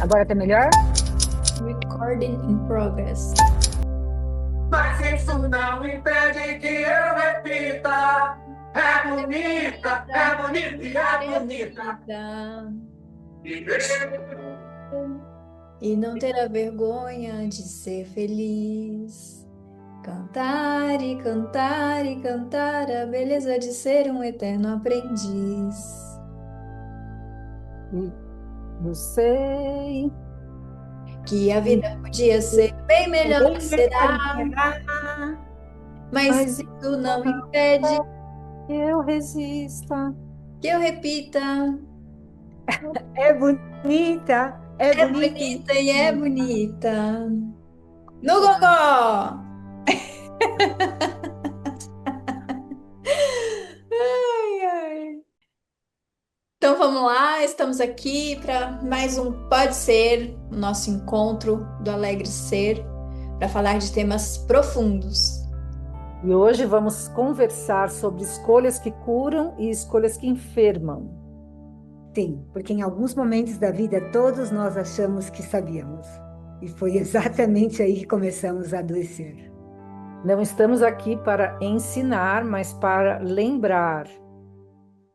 Agora tá melhor? Recording in progress. Mas isso não impede que eu repita. É bonita, é bonita e é bonita. E não terá vergonha de ser feliz. Cantar e cantar e cantar a beleza de ser um eterno aprendiz. E eu sei. Que a vida podia ser bem melhor do que Bem melhor será, do que será, mas mas isso não impede eu resista. que eu repita. É bonita, é É bonita e bonita e é bonita. No gogó! Ai, ai. Então vamos lá, estamos aqui para mais um Pode Ser, o nosso encontro do Alegre Ser, para falar de temas profundos. E hoje vamos conversar sobre escolhas que curam e escolhas que enfermam. Sim, porque em alguns momentos da vida todos nós achamos que sabíamos. E foi exatamente aí que começamos a adoecer. Não estamos aqui para ensinar, mas para lembrar.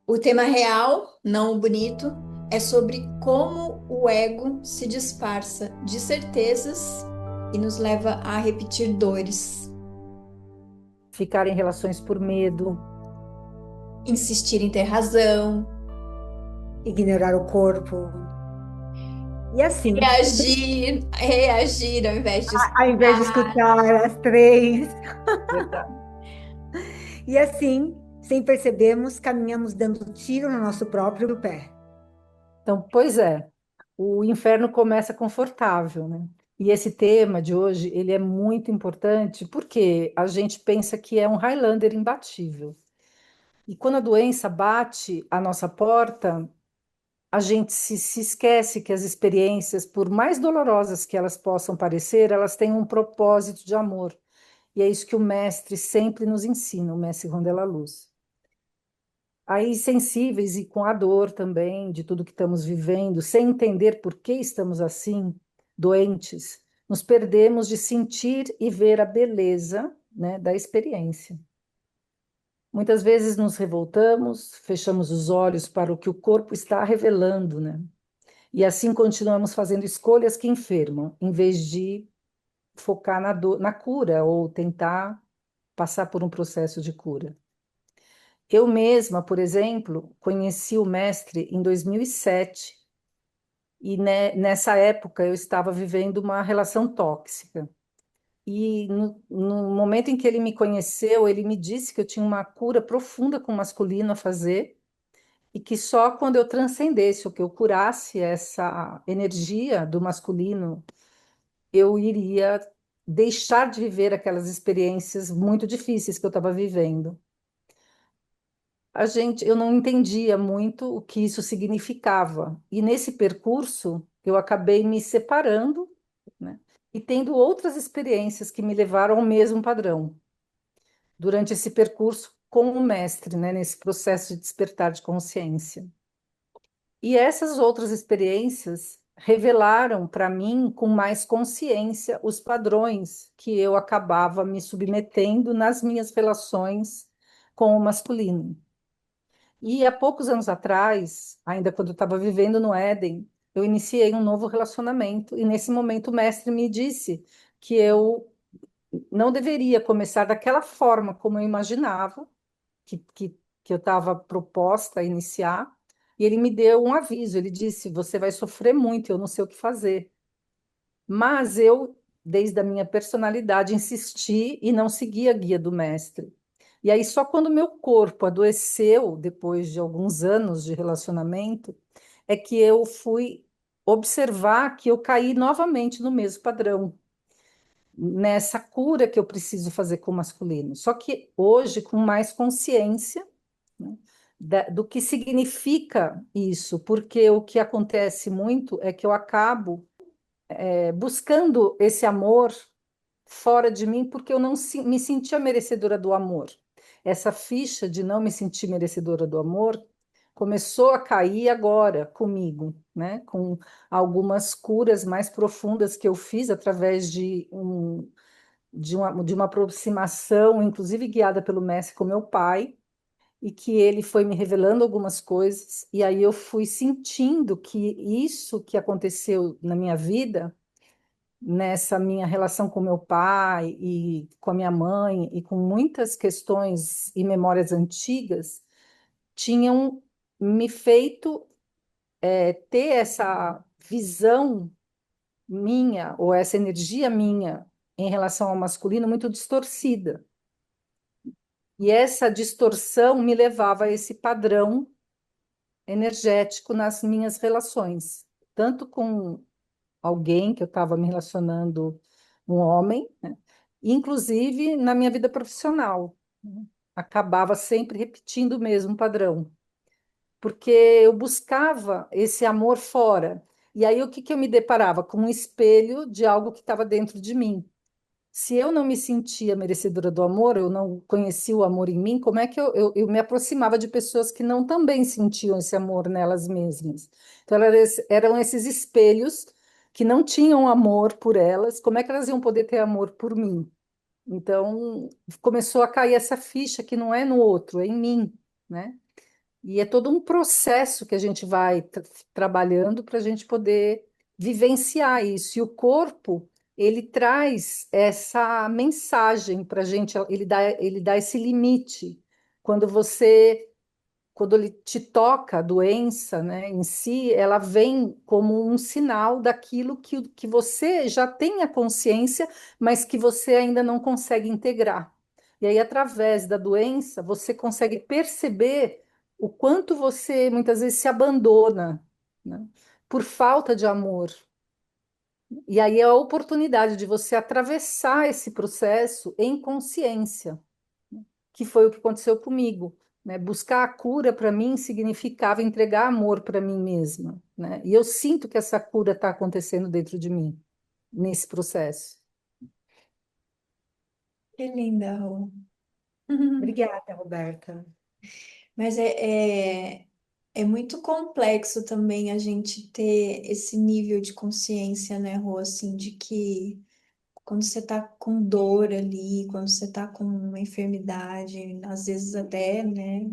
O tema real, não o bonito, é sobre como o ego se disfarça de certezas e nos leva a repetir dores, Ficar em relações por medo, insistir em ter razão, Ignorar o corpo. E assim, reagir ao invés de ao invés de escutar. escutar as três. verdade. E assim, sem percebermos, caminhamos dando tiro no nosso próprio pé. Então, pois é, o inferno começa confortável, né? E esse tema de hoje, ele é muito importante porque a gente pensa que é um Highlander imbatível. E quando a doença bate à nossa porta, a gente se esquece que as experiências, por mais dolorosas que elas possam parecer, elas têm um propósito de amor. E é isso que o mestre sempre nos ensina, o mestre Rondela Luz. Aí, sensíveis e com a dor também de tudo que estamos vivendo, sem entender por que estamos assim, doentes, nos perdemos de sentir e ver a beleza, né, da experiência. Muitas vezes nos revoltamos, fechamos os olhos para o que o corpo está revelando, né? E assim continuamos fazendo escolhas que enfermam, em vez de focar na dor, na cura ou tentar passar por um processo de cura. Eu mesma, por exemplo, conheci o mestre em 2007 e nessa época eu estava vivendo uma relação tóxica. E no momento em que ele me conheceu, ele me disse que eu tinha uma cura profunda com o masculino a fazer e que só quando eu transcendesse, ou que eu curasse essa energia do masculino, eu iria deixar de viver aquelas experiências muito difíceis que eu estava vivendo. Eu não entendia muito o que isso significava. E nesse percurso, eu acabei me separando, né, e tendo outras experiências que me levaram ao mesmo padrão. Durante esse percurso com o mestre, né, nesse processo de despertar de consciência. E essas outras experiências revelaram para mim com mais consciência os padrões que eu acabava me submetendo nas minhas relações com o masculino. E há poucos anos atrás, ainda quando eu estava vivendo no Éden, eu iniciei um novo relacionamento e nesse momento o mestre me disse que eu não deveria começar daquela forma como eu imaginava, que eu estava proposta a iniciar, e ele me deu um aviso, ele disse, você vai sofrer muito, eu não sei o que fazer. Mas eu, desde a minha personalidade, insisti e não segui a guia do mestre. E aí, só quando meu corpo adoeceu, depois de alguns anos de relacionamento, é que eu fui observar que eu caí novamente no mesmo padrão, nessa cura que eu preciso fazer com o masculino. Só que hoje, com mais consciência, né, do que significa isso, porque o que acontece muito é que eu acabo buscando esse amor fora de mim porque eu não me sentia merecedora do amor. Essa ficha de não me sentir merecedora do amor começou a cair agora comigo, né? Com algumas curas mais profundas que eu fiz através de uma aproximação, inclusive guiada pelo mestre com meu pai, e que ele foi me revelando algumas coisas, e aí eu fui sentindo que isso que aconteceu na minha vida, nessa minha relação com meu pai e com a minha mãe, e com muitas questões e memórias antigas, tinham me feito ter essa visão minha, ou essa energia minha em relação ao masculino muito distorcida. E essa distorção me levava a esse padrão energético nas minhas relações, tanto com alguém que eu estava me relacionando, um homem, né? Inclusive na minha vida profissional, né? Acabava sempre repetindo o mesmo padrão, porque eu buscava esse amor fora. E aí o que que eu me deparava? Com um espelho de algo que estava dentro de mim. Se eu não me sentia merecedora do amor, eu não conhecia o amor em mim, como é que eu me aproximava de pessoas que não também sentiam esse amor nelas mesmas? Então, eram esses espelhos que não tinham amor por elas, como é que elas iam poder ter amor por mim? Então, começou a cair essa ficha que não é no outro, é em mim, né? E é todo um processo que a gente vai trabalhando para a gente poder vivenciar isso. E o corpo, ele traz essa mensagem para a gente, ele dá esse limite. Quando você quando ele te toca, a doença, né, em si, ela vem como um sinal daquilo que você já tem a consciência, mas que você ainda não consegue integrar. E aí, através da doença, você consegue perceber o quanto você muitas vezes se abandona, né, por falta de amor. E aí é a oportunidade de você atravessar esse processo em consciência, que foi o que aconteceu comigo, né? Buscar a cura para mim significava entregar amor para mim mesma, né? E eu sinto que essa cura está acontecendo dentro de mim, nesse processo. Que linda, Rô. Obrigada, Roberta. Mas é muito complexo também a gente ter esse nível de consciência, né, Rô, assim, de que quando você tá com dor ali, quando você tá com uma enfermidade, às vezes até, né,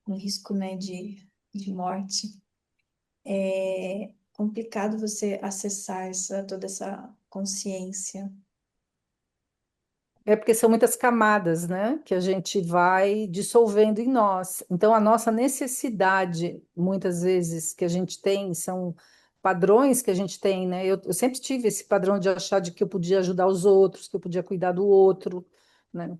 um risco, né, de morte, é complicado você acessar toda essa consciência. É porque são muitas camadas, né, que a gente vai dissolvendo em nós. Então, a nossa necessidade, muitas vezes, que a gente tem, são padrões que a gente tem, né? Eu sempre tive esse padrão de achar de que eu podia ajudar os outros, que eu podia cuidar do outro, né?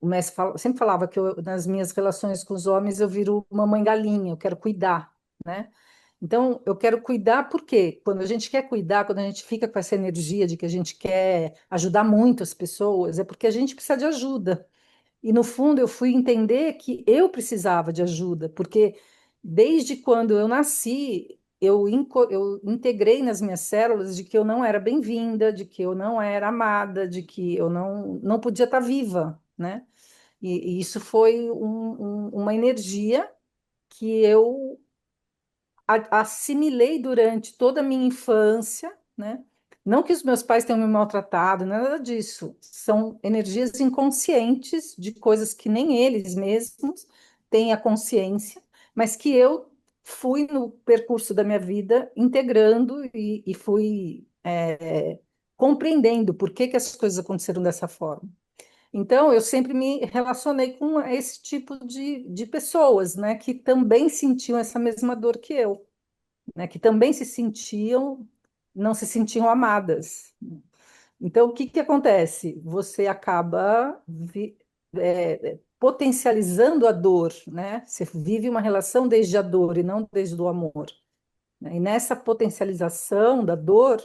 O mestre sempre falava que nas minhas relações com os homens eu viro mamãe galinha, eu quero cuidar, né? Então, eu quero cuidar porque quando a gente quer cuidar, quando a gente fica com essa energia de que a gente quer ajudar muito as pessoas, é porque a gente precisa de ajuda. E no fundo eu fui entender que eu precisava de ajuda, porque desde quando eu nasci, eu integrei nas minhas células de que eu não era bem-vinda, de que eu não era amada, de que eu não podia estar viva, né? E isso foi uma energia que eu assimilei durante toda a minha infância, né? Não que os meus pais tenham me maltratado, nada disso. São energias inconscientes de coisas que nem eles mesmos têm a consciência, mas que eu fui no percurso da minha vida integrando e fui compreendendo por que que as coisas aconteceram dessa forma. Então, eu sempre me relacionei com esse tipo de pessoas, né, que também sentiam essa mesma dor que eu, né, que também não se sentiam amadas. Então, o que que acontece? Você acaba potencializando a dor, né? Você vive uma relação desde a dor e não desde o amor, né? E nessa potencialização da dor,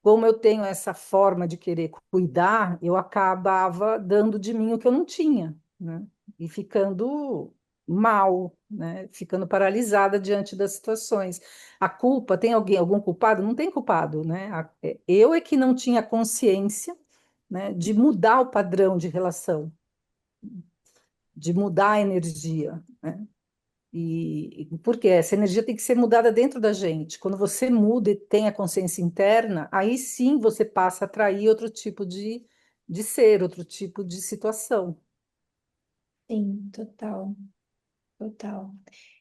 como eu tenho essa forma de querer cuidar, eu acabava dando de mim o que eu não tinha, né? E ficando mal, né? Ficando paralisada diante das situações. A culpa, tem algum culpado? Não tem culpado, né? Eu é que não tinha consciência, né, de mudar o padrão de relação. de mudar a energia, né? E por quê? Essa energia tem que ser mudada dentro da gente. Quando você muda e tem a consciência interna, aí sim você passa a atrair outro tipo de ser, outro tipo de situação. Sim, total, total.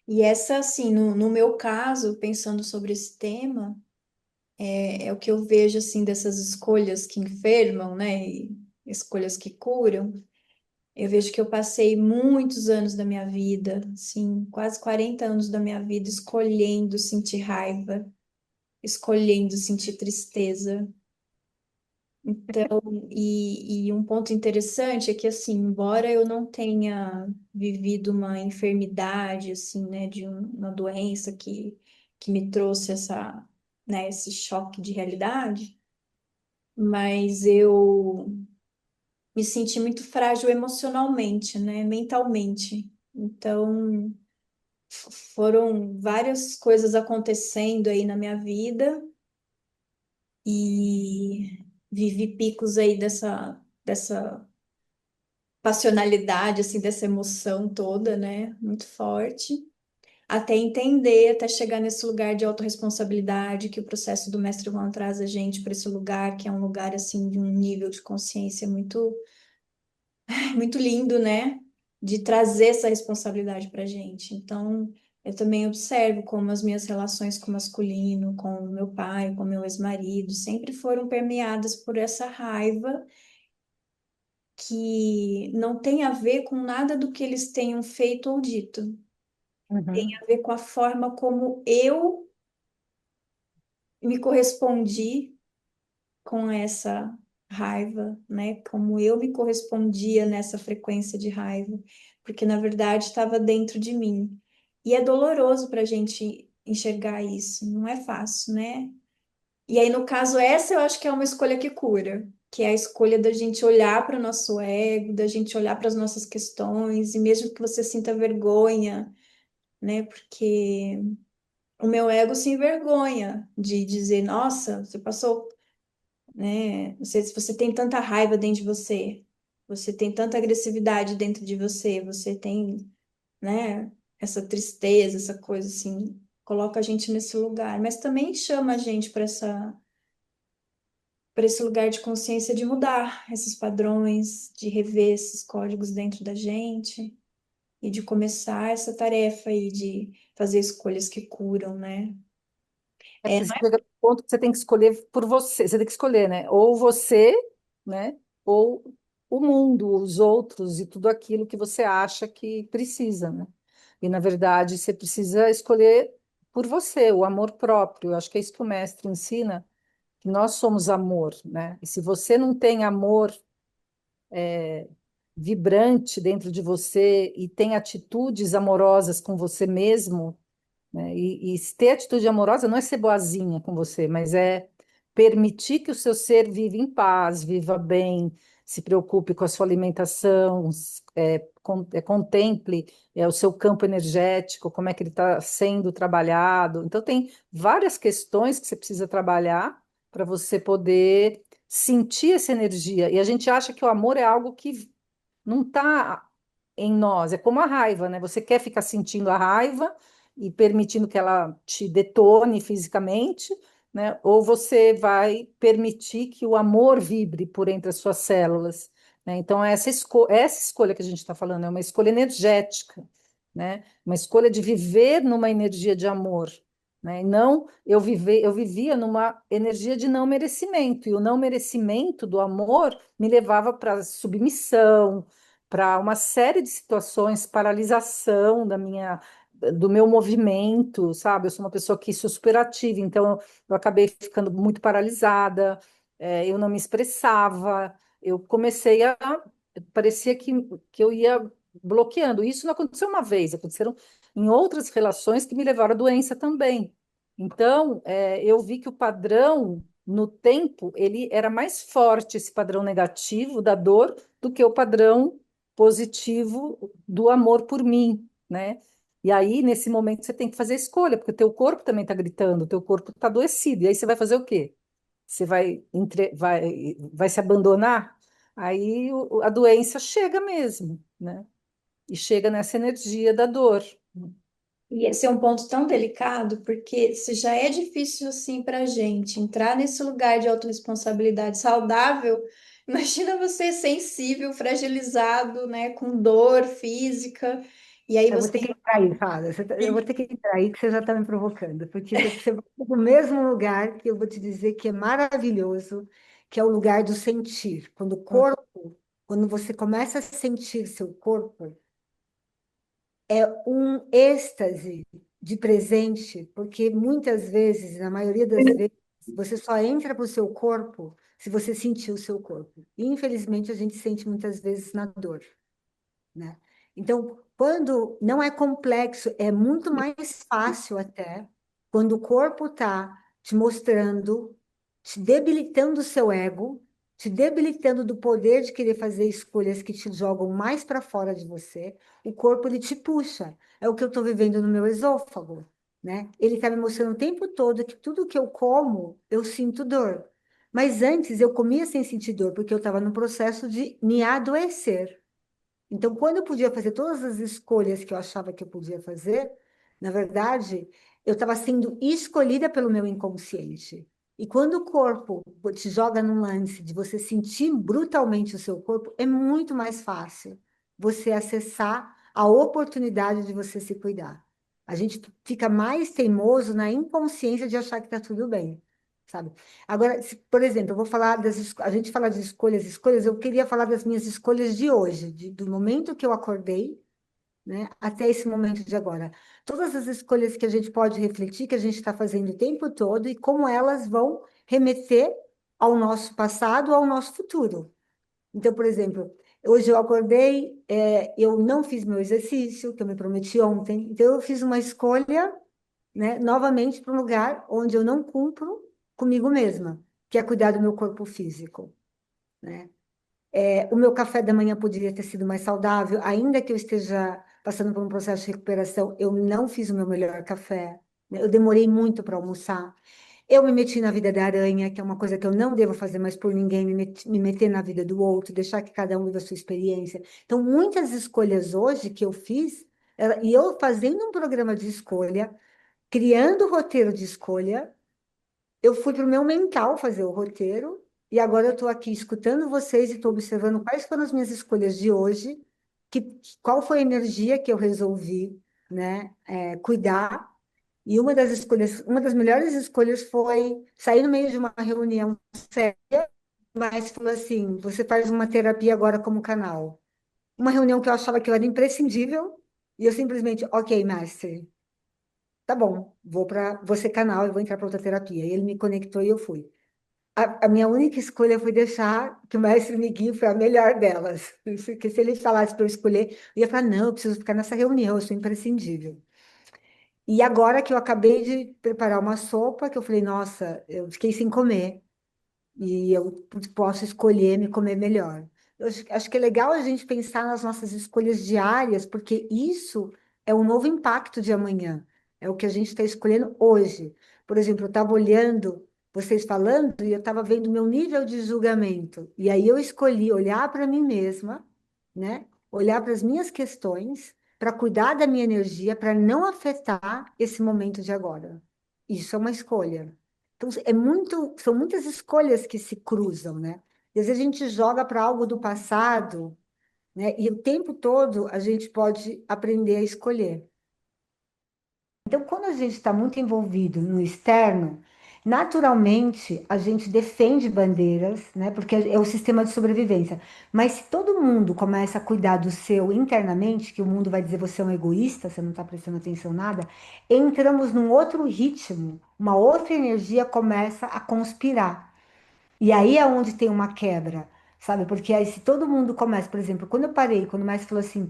E essa, assim, no meu caso, pensando sobre esse tema, é o que eu vejo, assim, dessas escolhas que enfermam, né? E escolhas que curam. Eu vejo que eu passei muitos anos da minha vida, assim, quase 40 anos da minha vida, escolhendo sentir raiva, escolhendo sentir tristeza. Então, e um ponto interessante é que, assim, embora eu não tenha vivido uma enfermidade, assim, né, de uma doença que me trouxe essa, né, esse choque de realidade, mas eu me senti muito frágil emocionalmente, né, mentalmente. Então, foram várias coisas acontecendo aí na minha vida e vivi picos aí dessa passionalidade, assim, dessa emoção toda, né? Muito forte. Até entender, até chegar nesse lugar de autorresponsabilidade que o processo do Mestre Juan traz a gente para esse lugar, que é um lugar, assim, de um nível de consciência muito lindo, né? De trazer essa responsabilidade para a gente. Então, eu também observo como as minhas relações com o masculino, com o meu pai, com o meu ex-marido, sempre foram permeadas por essa raiva que não tem a ver com nada do que eles tenham feito ou dito. Tem Uhum. a ver com a forma como eu me correspondi com essa raiva, né? Como eu me correspondia nessa frequência de raiva, porque na verdade estava dentro de mim. E é doloroso para a gente enxergar isso, não é fácil, né? E aí, no caso, essa eu acho que é uma escolha que cura, que é a escolha da gente olhar para o nosso ego, da gente olhar para as nossas questões, e mesmo que você sinta vergonha, né? Porque o meu ego se envergonha de dizer, nossa, você passou, né? Não sei se você tem tanta raiva dentro de você, você tem tanta agressividade dentro de você, você tem, né? Essa tristeza, essa coisa assim, coloca a gente nesse lugar, mas também chama a gente para esse lugar de consciência de mudar esses padrões, de rever esses códigos dentro da gente e de começar essa tarefa aí de fazer escolhas que curam, né? É É, porque você chega no ponto que você tem que escolher por você, você tem que escolher, né? Ou você, né? Ou o mundo, os outros e tudo aquilo que você acha que precisa, né? E na verdade você precisa escolher por você, o amor próprio. Eu acho que é isso que o mestre ensina, que nós somos amor, né? E se você não tem amor vibrante dentro de você e tem atitudes amorosas com você mesmo, né? E ter atitude amorosa não é ser boazinha com você, mas é permitir que o seu ser viva em paz, viva bem, se preocupe com a sua alimentação, contemple o seu campo energético, como é que ele está sendo trabalhado. Então, tem várias questões que você precisa trabalhar para você poder sentir essa energia. E a gente acha que o amor é algo que não está em nós, é como a raiva, né? Você quer ficar sentindo a raiva e permitindo que ela te detone fisicamente, né? Ou você vai permitir que o amor vibre por entre as suas células, né? Então, essa escolha que a gente está falando é uma escolha energética, né? Uma escolha de viver numa energia de amor. Né? E não, eu vivia numa energia de não merecimento, e o não merecimento do amor me levava para submissão, para uma série de situações, paralisação do meu movimento, sabe? Eu sou uma pessoa que sou super ativa, então eu acabei ficando muito paralisada, eu não me expressava, eu comecei a. Parecia que eu ia bloqueando. Isso não aconteceu uma vez, aconteceram em outras relações que me levaram à doença também. Então, eu vi que o padrão no tempo, ele era mais forte, esse padrão negativo da dor, do que o padrão positivo do amor por mim, né? E aí, nesse momento, você tem que fazer escolha, porque o teu corpo também está gritando, o teu corpo está adoecido. E aí você vai fazer o quê? Você vai se abandonar? Aí a doença chega mesmo, né? e chega nessa energia da dor. E esse é um ponto tão delicado, porque se já é difícil assim para a gente entrar nesse lugar de autorresponsabilidade saudável, imagina você sensível, fragilizado, né, com dor física, e aí Eu vou você ter que entrar aí, fala. Eu vou ter que entrar aí que você já está me provocando, porque você vai para o mesmo lugar que eu vou te dizer que é maravilhoso, que é o lugar do sentir. Quando você começa a sentir seu corpo, é um êxtase de presente, porque muitas vezes, na maioria das vezes, você só entra para o seu corpo se você sentir o seu corpo. E, infelizmente, a gente sente muitas vezes na dor, né? Então, quando não é complexo, é muito mais fácil até, quando o corpo está te mostrando, te debilitando o seu ego, te debilitando do poder de querer fazer escolhas que te jogam mais para fora de você, o corpo ele te puxa. É o que eu estou vivendo no meu esôfago, né? Ele está me mostrando o tempo todo que tudo que eu como, eu sinto dor. Mas antes eu comia sem sentir dor, porque eu estava no processo de me adoecer. Então, quando eu podia fazer todas as escolhas que eu achava que eu podia fazer, na verdade, eu estava sendo escolhida pelo meu inconsciente. E quando o corpo te joga num lance de você sentir brutalmente o seu corpo, é muito mais fácil você acessar a oportunidade de você se cuidar. A gente fica mais teimoso na inconsciência de achar que está tudo bem, sabe? Agora, por exemplo, eu vou falar a gente fala de escolhas, eu queria falar das minhas escolhas de hoje, do momento que eu acordei, né, até esse momento de agora. Todas as escolhas que a gente pode refletir, que a gente está fazendo o tempo todo, e como elas vão remeter ao nosso passado, ao nosso futuro. Então, por exemplo, hoje eu acordei, eu não fiz meu exercício, que eu me prometi ontem, então eu fiz uma escolha, né, novamente para um lugar onde eu não cumpro comigo mesma, que é cuidar do meu corpo físico, né? O meu café da manhã poderia ter sido mais saudável, ainda que eu esteja passando por um processo de recuperação, eu não fiz o meu melhor café, né? Eu demorei muito para almoçar. Eu me meti na vida da aranha, que é uma coisa que eu não devo fazer mais por ninguém, me meter na vida do outro, deixar que cada um viva a sua experiência. Então, muitas escolhas hoje que eu fiz, e eu fazendo um programa de escolha, criando o roteiro de escolha, eu fui para o meu mental fazer o roteiro, e agora eu estou aqui escutando vocês e estou observando quais foram as minhas escolhas de hoje, qual foi a energia que eu resolvi, né, cuidar. E uma das escolhas, uma das melhores escolhas foi sair no meio de uma reunião séria, mas falou assim: você faz uma terapia agora como canal. Uma reunião que eu achava que eu era imprescindível, e eu simplesmente, ok, mestre. Tá bom, vou para você canal e vou entrar para outra terapia. E ele me conectou e eu fui. A minha única escolha foi deixar que o mestre me guie, foi a melhor delas. Porque se ele falasse para eu escolher, eu ia falar, não, eu preciso ficar nessa reunião, eu sou imprescindível. E agora que eu acabei de preparar uma sopa, que eu falei, nossa, eu fiquei sem comer e eu posso escolher me comer melhor. Eu acho que é legal a gente pensar nas nossas escolhas diárias, porque isso é o novo impacto de amanhã, é o que a gente está escolhendo hoje. Por exemplo, eu estava olhando vocês falando e eu estava vendo o meu nível de julgamento, e aí eu escolhi olhar para mim mesma, né? Olhar para as minhas questões, para cuidar da minha energia, para não afetar esse momento de agora. Isso é uma escolha. Então, são muitas escolhas que se cruzam, né? E às vezes a gente joga para algo do passado, né? E o tempo todo a gente pode aprender a escolher. Então, quando a gente está muito envolvido no externo, naturalmente a gente defende bandeiras, né? Porque é o sistema de sobrevivência. Mas se todo mundo começa a cuidar do seu internamente, que o mundo vai dizer você é um egoísta, você não está prestando atenção em nada, entramos num outro ritmo, uma outra energia começa a conspirar. E aí é onde tem uma quebra, sabe? Porque aí se todo mundo começa, por exemplo, quando eu parei, quando o Márcio falou assim,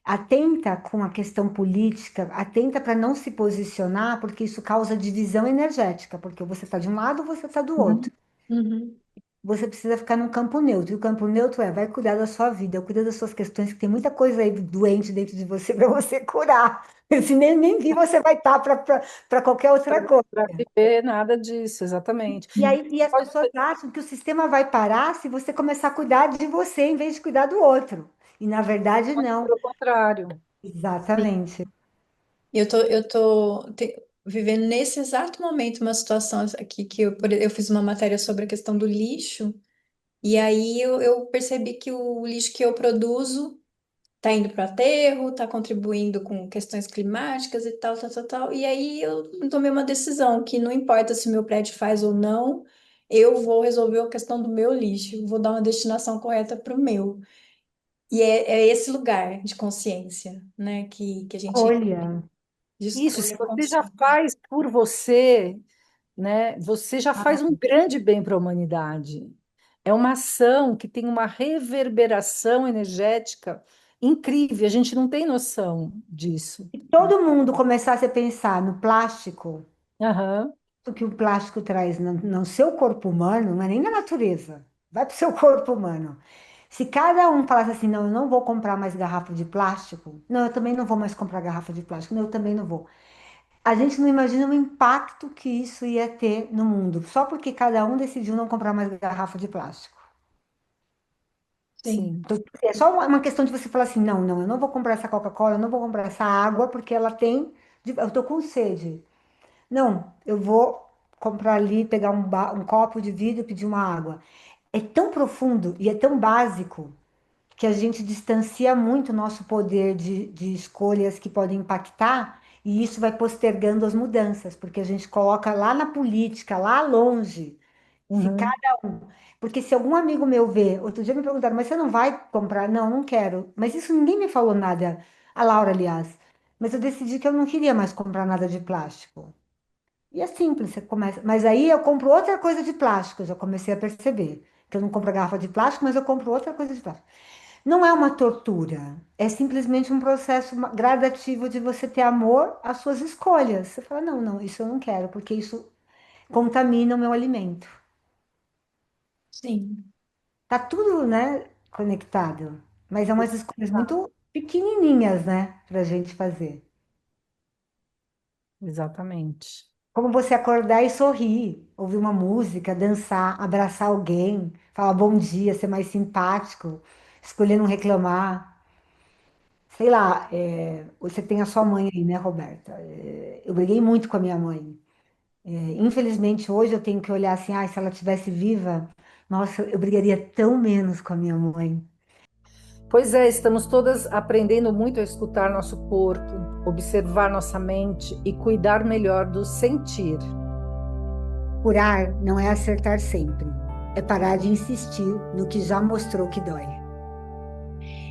atenta com a questão política, atenta para não se posicionar, porque isso causa divisão energética, porque você está de um lado ou você está do outro. Uhum. Uhum. Você precisa ficar num campo neutro. E o campo neutro vai cuidar da sua vida, cuida das suas questões, que tem muita coisa aí doente dentro de você para você curar. Se nem vir, você vai estar para qualquer outra coisa. Para viver nada disso, exatamente. E aí, e as Pode pessoas acham que o sistema vai parar se você começar a cuidar de você em vez de cuidar do outro. E na verdade, não. Pelo contrário. Exatamente. Vivendo nesse exato momento uma situação aqui que eu fiz uma matéria sobre a questão do lixo, e aí eu percebi que o lixo que eu produzo está indo para o aterro, está contribuindo com questões climáticas e tal, tal, tal, tal. E aí eu tomei uma decisão que não importa se o meu prédio faz ou não, eu vou resolver a questão do meu lixo, vou dar uma destinação correta para o meu. E é esse lugar de consciência, né, que a gente Olha, de Isso, se escolha você já consciente. faz por você, né, você já ah, faz um grande bem para a humanidade. É uma ação que tem uma reverberação energética incrível, a gente não tem noção disso. se todo mundo começasse a pensar no plástico, Aham, o que o plástico traz no seu corpo humano, não é nem na natureza, vai para o seu corpo humano. Se cada um falasse assim, não, eu não vou comprar mais garrafa de plástico, não, eu também não vou mais comprar garrafa de plástico, não, eu também não vou. A gente não imagina o impacto que isso ia ter no mundo, só porque cada um decidiu não comprar mais garrafa de plástico. Sim, sim. Então, é só uma questão de você falar assim, não, não, eu não vou comprar essa Coca-Cola, eu não vou comprar essa água, porque ela tem, eu tô com sede. Não, eu vou comprar ali, pegar um copo de vidro e pedir uma água. É tão profundo e é tão básico que a gente distancia muito o nosso poder de escolhas que podem impactar, e isso vai postergando as mudanças, porque a gente coloca lá na política, lá longe, se Uhum. cada um. Porque se algum amigo meu vê, outro dia me perguntaram, mas você não vai comprar? Não, não quero. Mas isso ninguém me falou nada, a Laura, aliás. Mas eu decidi que eu não queria mais comprar nada de plástico. E é simples, você começa. Mas aí eu compro outra coisa de plástico, eu já comecei a perceber. Que eu não compro garrafa de plástico, mas eu compro outra coisa de plástico. Não é uma tortura, é simplesmente um processo gradativo de você ter amor às suas escolhas. Você fala, não, não, isso eu não quero, porque isso contamina o meu alimento. sim, Tá tudo, né, conectado, mas é umas escolhas muito pequenininhas, né, pra gente fazer. Exatamente. Como você acordar e sorrir, ouvir uma música, dançar, abraçar alguém, falar bom dia, ser mais simpático, escolher não reclamar. Sei lá, você tem a sua mãe aí, né, Roberta? Eu briguei muito com a minha mãe. Infelizmente, hoje eu tenho que olhar assim, se ela tivesse viva, nossa, eu brigaria tão menos com a minha mãe. Pois é, estamos todas aprendendo muito a escutar nosso corpo, observar nossa mente e cuidar melhor do sentir. Curar não é acertar sempre, é parar de insistir no que já mostrou que dói.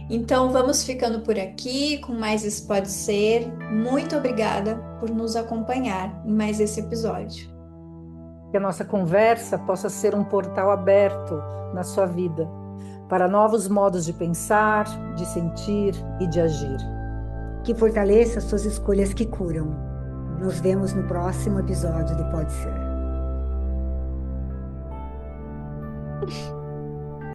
então vamos ficando por aqui com mais Isso Pode Ser. Muito obrigada por nos acompanhar em mais esse episódio. Que a nossa conversa possa ser um portal aberto na sua vida para novos modos de pensar, de sentir e de agir. Que fortaleça suas escolhas que curam. Nos vemos no próximo episódio do Pode Ser.